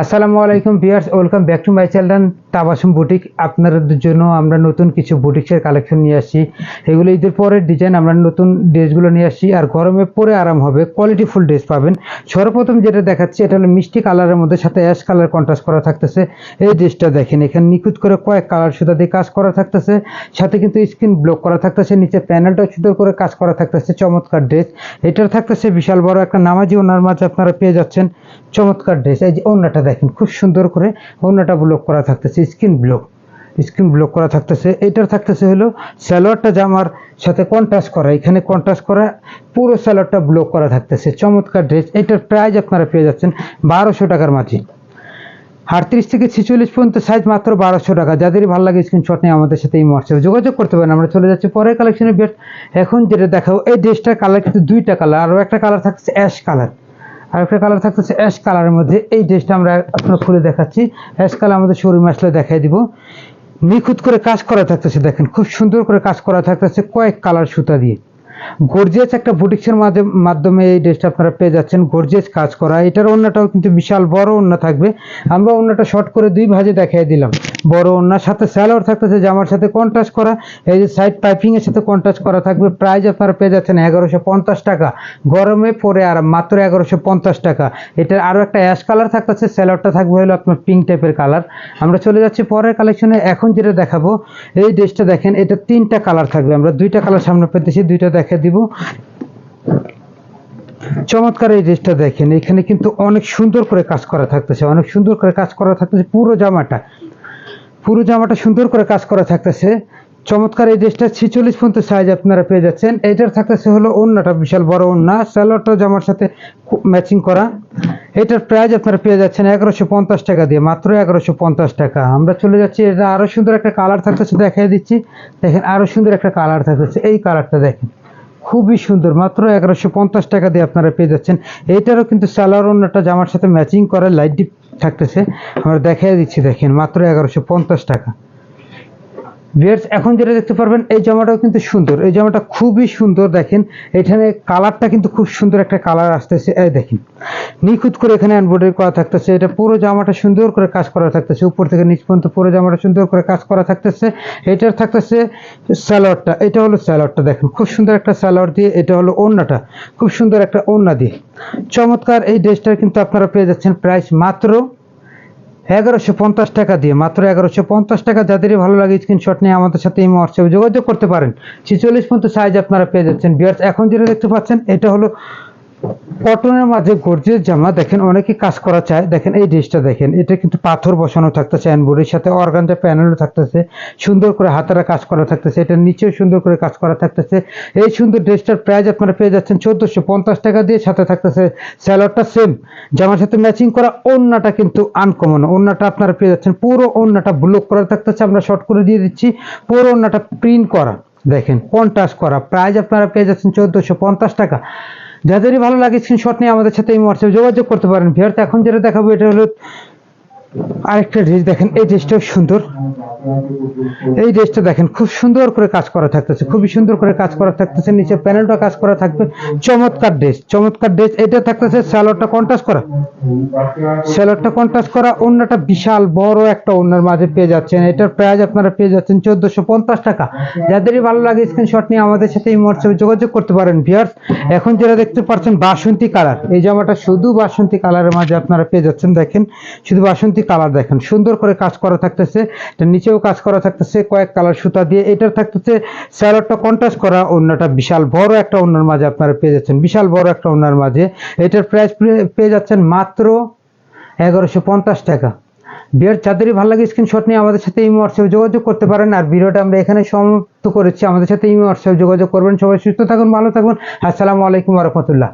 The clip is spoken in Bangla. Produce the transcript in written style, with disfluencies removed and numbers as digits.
আসসালামু আলাইকুম viewers, welcome back to my channel Tabassum boutique. আপনাদের জন্য আমরা নতুন কিছু বুটিক্সের কালেকশন নিয়ে আসি। এগুলো ঈদের পরের ডিজাইন, আমরা নতুন ড্রেসগুলো নিয়ে আসি আর গরমে পরে আরাম হবে, কোয়ালিটিফুল ড্রেস পাবেন। সর্বপ্রথম যেটা দেখাচ্ছি এটা হলো মিষ্টি কালারের মধ্যে সাথে অ্যাশ কালার কন্ট্রাস্ট করা থাকতেছে। এই ড্রেসটা দেখেন, এখানে নিখুঁত করে কয়েক কালার সুতা দিয়ে কাজ করা থাকতেছে, সাথে কিন্তু স্ক্রিন ব্লক করা থাকতেছে, নিচে প্যানেলটাও সুন্দর করে কাজ করা থাকতেছে। চমৎকার ড্রেস, এটার থাকতেছে বিশাল বড় একটা নামাজি ওনার মাঝে আপনারা পেয়ে যাচ্ছেন। চমৎকার ড্রেস, এই যে ওড়নাটা দেখেন খুব সুন্দর করে ওড়নাটা ব্লক করা থাকতেছে, স্ক্রিন ব্লক করা থাকতেছে। এটার থাকতেছে হলো সালোয়ারটা জামার সাথে কন্ট্রাস্ট করা, এখানে কন্ট্রাস্ট করা পুরো সালোয়ারটা ব্লক করা থাকতেছে। চমৎকার ড্রেস, এটার প্রাইস আপনারা পেয়ে যাচ্ছেন 1200 টাকার মাঝে। 38 থেকে 46 পর্যন্ত সাইজ মাত্র 1200 টাকা। যাদের ভালো লাগে স্ক্রিনশট নিয়ে আমাদের সাথে এই হোয়াটসঅ্যাপে যোগাযোগ করতে পারেন। আমরা চলে যাচ্ছি পরের কালেকশনের বেড। এখন যেটা দেখাবো, এই ড্রেসটার কালার কিন্তু দুইটা কালার, আরও একটা কালার থাকছে অ্যাশ কালার, আর একটা কালার থাকতেছে অ্যাশ কালারের মধ্যে। এই ড্রেসটা আমরা আপনার খুলে দেখাচ্ছি। অ্যাশ কালার আমাদের শোরুমে আসলে দেখাই দিব। নিখুঁত করে কাজ করা থাকতেছে, দেখেন খুব সুন্দর করে কাজ করা থাকতেছে কয়েক কালার সুতা দিয়ে। গর্জিয়াস একটা বুটিক্সের মাধ্যমে এই ড্রেসটা আপনারা পেয়ে যাচ্ছেন। গর্জিয়াস কাজ করা, এটার ওড়নাটাও কিন্তু বিশাল বড় ওড়না থাকবে। আমরা ওড়নাটা শর্ট করে দুই ভাজে দেখিয়ে দিলাম। বড় ওড়নার সাথে সালোয়ার থাকতেছে জামার সাথে কন্ট্রাস্ট করা, এই যে সাইড পাইপিং এর সাথে কন্ট্রাস্ট করা থাকবে। প্রাইস আপনারা পেয়ে যাচ্ছেন 1150 টাকা। গরমে পরে আর মাত্র 1150 টাকা। এটার আরও একটা অ্যাশ কালার থাকতেছে, সালোয়ারটা থাকবে হলো আপনার পিঙ্ক টাইপের কালার। আমরা চলে যাচ্ছি পরের কালেকশনে। এখন যেটা দেখাবো, এই ড্রেসটা দেখেন, এটা তিনটা কালার থাকবে। আমরা দুইটা কালার সামনে পেতেছি, দুইটা দেখে দিব। চমৎকার এই ড্রেসটা দেখেন, এখানে কিন্তু অনেক সুন্দর করে কাজ করা থাকতেছে, অনেক সুন্দর করে কাজ করা থাকতেছে। পুরো জামাটা সুন্দর করে কাজ করা থাকতেছে। চমৎকার এই ড্রেসটা 46 পর্যন্ত সাইজ আপনারা পেয়ে যাচ্ছেন। এটার থাকতেছে হলো ওড়নাটা বিশাল বড় ওড়না, সালোয়ারটা জামার সাথে ম্যাচিং করা। এটার প্রাইস আপনারা পেয়ে যাচ্ছেন 1150 টাকা দিয়ে, মাত্র 1150 টাকা। আমরা চলে যাচ্ছি, এটা আরো সুন্দর একটা কালার থাকতেছে, দেখাই দিচ্ছি। দেখেন আরো সুন্দর একটা কালার থাকতেছে, এই কালারটা দেখেন খুবই সুন্দর, মাত্র 1150 টাকা দিয়ে আপনারা পেয়ে যাচ্ছেন। এইটারও কিন্তু সালোয়ার ওড়নাটা জামার সাথে ম্যাচিং করা লাইট ডিপ থাকতেছে। আমরা দেখাই দিচ্ছি, দেখেন মাত্র 1150 টাকা। ভিউয়ার্স, এখন যেটা দেখতে পারবেন, এই জামাটাও কিন্তু সুন্দর, এই জামাটা খুবই সুন্দর। দেখেন এখানে কালারটা কিন্তু খুব সুন্দর একটা কালার আসতেছে। এই দেখেন নিখুঁত করে এখানে এমব্রয়ডারি করা থাকতেছে। এটা পুরো জামাটা সুন্দর করে কাজ করা থাকতেছে, উপর থেকে নিচ পর্যন্ত পুরো জামাটা সুন্দর করে কাজ করা থাকতেছে। এটার থাকতেছে সালোয়ারটা, এটা হলো সালোয়ারটা, দেখেন খুব সুন্দর একটা সালোয়ার দিয়ে। এটা হলো ওড়নাটা, খুব সুন্দর একটা ওড়না দিয়ে। চমৎকার এই ড্রেসটার কিন্তু আপনারা পেয়ে যাচ্ছেন প্রাইস মাত্র 1150 টাকা দিয়ে, মাত্র 1150 টাকা। যাদেরই ভালো লাগে স্ক্রিনশট নিয়ে আমাদের সাথে এই হোয়াটসঅ্যাপে যোগাযোগ করতে পারেন। 46 পর্যন্ত সাইজ আপনারা পেয়ে যাচ্ছেন। ভিউয়ার্স, এখন যেটা দেখতে পাচ্ছেন, এটা হলো কটনের মাঝে গর্জিয়াস জামা। দেখেন অনেকে কাজ করা চায়, দেখেন এই ড্রেসটা দেখেন, এটা কিন্তু পাথর বসানো থাকতেছে, এমব্রয়ডারির সাথে অর্গানজা প্যানেলও থাকতেছে, সুন্দর করে হাতারা কাজ করা থাকতেছে। এটা নিচেও সুন্দর করে কাজ করা থাকতেছে। এই সুন্দর ড্রেসটার প্রাইস আপনারা পেয়ে যাচ্ছেন 1450 টাকা দিয়ে, সাথে থাকতেছে সালোয়ারটা সেম জামার সাথে ম্যাচিং করা। ওড়নাটা কিন্তু আনকমন, ওড়নাটা আপনারা পেয়ে যাচ্ছেন পুরো ওড়নাটা ব্লক করা থাকতেছে। আমরা শর্ট করে দিয়ে দিচ্ছি, পুরো ওড়নাটা প্রিন্ট করা, দেখেন কন্ট্রাস্ট করা। প্রাইস আপনারা পেয়ে যাচ্ছেন 1450 টাকা। যাদেরই ভালো লাগে স্ক্রিনশট নিয়ে আমাদের সাথে এই হোয়াটসঅ্যাপে যোগাযোগ করতে পারেন। ভিউয়ার্স, এখন যেটা দেখাবো, এটা হলো আরেকটা ড্রেস। দেখেন এই ড্রেসটাও সুন্দর, এই ড্রেসটা দেখেন খুব সুন্দর করে কাজ করা থাকতেছে, খুবই সুন্দর করে কাজ করা থাকতেছে। নিচে প্যানেলটা কাজ করা থাকবে। চমৎকার ড্রেস, চমৎকার ড্রেস। এটা থাকতেছে সালোয়ারটা কন্ট্রাস্ট করা, সালোয়ারটা কন্ট্রাস্ট করা। ওড়নাটা বিশাল বড় একটা ওড়নার মাঝে পেয়ে যাচ্ছেন। এটার প্রাইস আপনারা পেয়ে যাচ্ছেন 1450 টাকা। যাদেরই ভালো লাগে স্ক্রিনশট নিয়ে আমাদের সাথে এই হোয়াটসঅ্যাপে যোগাযোগ করতে পারেন। ভিউয়ার্স, এখন যেটা দেখতে পাচ্ছেন বাসন্তী কালার, এই জামাটা শুধু বাসন্তী কালারের মাঝে আপনারা পেয়ে যাচ্ছেন। দেখেন শুধু বাসন্তী কালার, দেখেন সুন্দর করে কাজ করা থাকতেছে। এটা নিচেও কাজ করা থাকতেছে কয়েক কালার সুতা দিয়ে। এটার থাকতেছে সালোয়ারটা কন্ট্রাস্ট করা, ওড়নাটা বিশাল বড় একটা ওড়নার মাঝে আপনারা পেয়ে যাচ্ছেন, বিশাল বড় একটা ওড়নার মাঝে। এটার প্রাইস পেয়ে যাচ্ছেন মাত্র 1150 টাকা। ভিউয়ার্স, যাদেরই ভালো লাগে স্ক্রিনশট নিয়ে আমাদের সাথে এই হোয়াটসঅ্যাপে যোগাযোগ করতে পারেন। আর ভিডিওটা আমরা এখানে সমাপ্ত করেছি। আমাদের সাথে এই হোয়াটসঅ্যাপে যোগাযোগ করবেন। সবাই সুস্থ থাকুন, ভালো থাকুন। আসসালামু আলাইকুম ওয়া রাহমাতুল্লাহ।